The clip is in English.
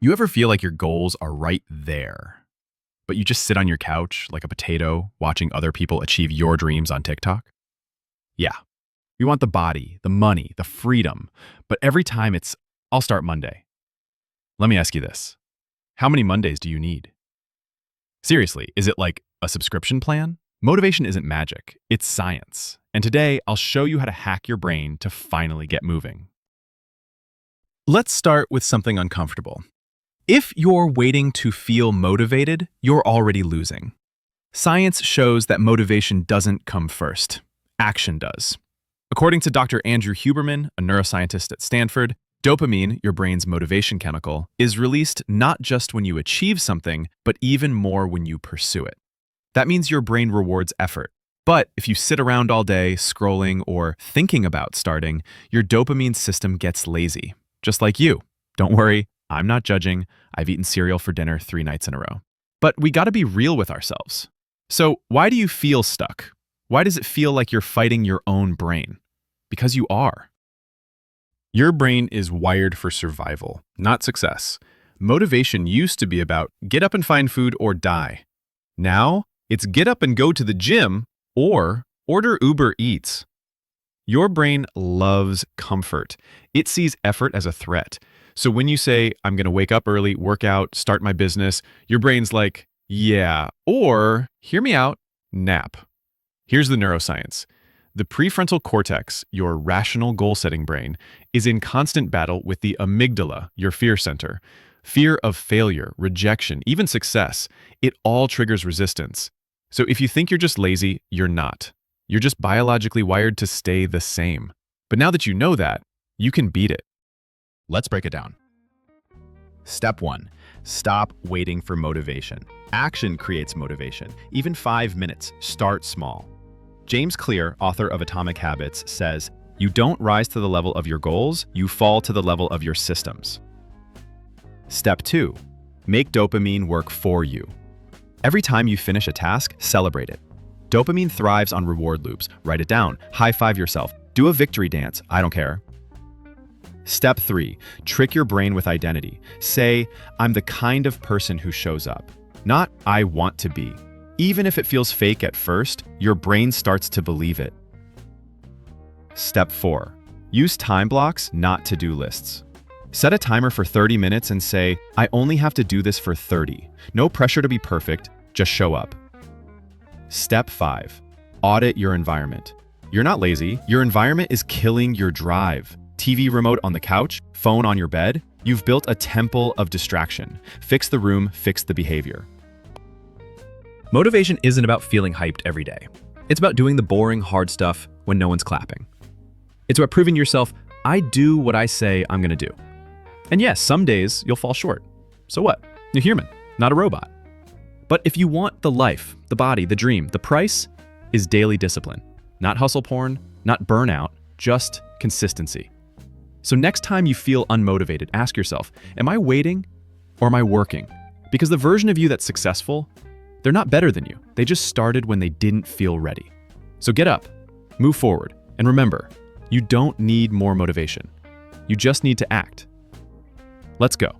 You ever feel like your goals are right there, but you just sit on your couch like a potato watching other people achieve your dreams on TikTok? Yeah, you want the body, the money, the freedom, but every time it's, I'll start Monday. Let me ask you this. How many Mondays do you need? Seriously, is it like a subscription plan? Motivation isn't magic, it's science. And today, I'll show you how to hack your brain to finally get moving. Let's start with something uncomfortable. If you're waiting to feel motivated, you're already losing. Science shows that motivation doesn't come first. Action does. According to Dr. Andrew Huberman, a neuroscientist at Stanford, dopamine, your brain's motivation chemical, is released not just when you achieve something, but even more when you pursue it. That means your brain rewards effort. But if you sit around all day scrolling or thinking about starting, your dopamine system gets lazy. Just like you. Don't worry, I'm not judging. I've eaten cereal for dinner 3 nights in a row. But we gotta be real with ourselves. So why do you feel stuck? Why does it feel like you're fighting your own brain? Because you are. Your brain is wired for survival, not success. Motivation used to be about get up and find food or die. Now, it's get up and go to the gym or order Uber Eats. Your brain loves comfort. It sees effort as a threat. So when you say, I'm going to wake up early, work out, start my business, your brain's like, yeah, or hear me out, nap. Here's the neuroscience. The prefrontal cortex, your rational goal-setting brain, is in constant battle with the amygdala, your fear center. Fear of failure, rejection, even success, it all triggers resistance. So if you think you're just lazy, you're not. You're just biologically wired to stay the same. But now that you know that, you can beat it. Let's break it down. Step 1. Stop waiting for motivation. Action creates motivation. Even 5 minutes. Start small. James Clear, author of Atomic Habits, says, you don't rise to the level of your goals, you fall to the level of your systems. Step 2. Make dopamine work for you. Every time you finish a task, celebrate it. Dopamine thrives on reward loops. Write it down. High-five yourself. Do a victory dance. I don't care. Step 3. Trick your brain with identity. Say, I'm the kind of person who shows up. Not, I want to be. Even if it feels fake at first, your brain starts to believe it. Step 4. Use time blocks, not to-do lists. Set a timer for 30 minutes and say, I only have to do this for 30. No pressure to be perfect, just show up. Step 5. Audit your environment. You're not lazy. Your environment is killing your drive. TV remote on the couch, phone on your bed. You've built a temple of distraction. Fix the room, fix the behavior. Motivation isn't about feeling hyped every day. It's about doing the boring, hard stuff when no one's clapping. It's about proving to yourself, I do what I say I'm gonna do. And yes, some days you'll fall short. So what? You're human, not a robot. But if you want the life, the body, the dream, the price is daily discipline. Not hustle porn, not burnout, just consistency. So next time you feel unmotivated, ask yourself, am I waiting or am I working? Because the version of you that's successful, they're not better than you. They just started when they didn't feel ready. So get up, move forward, and remember, you don't need more motivation. You just need to act. Let's go.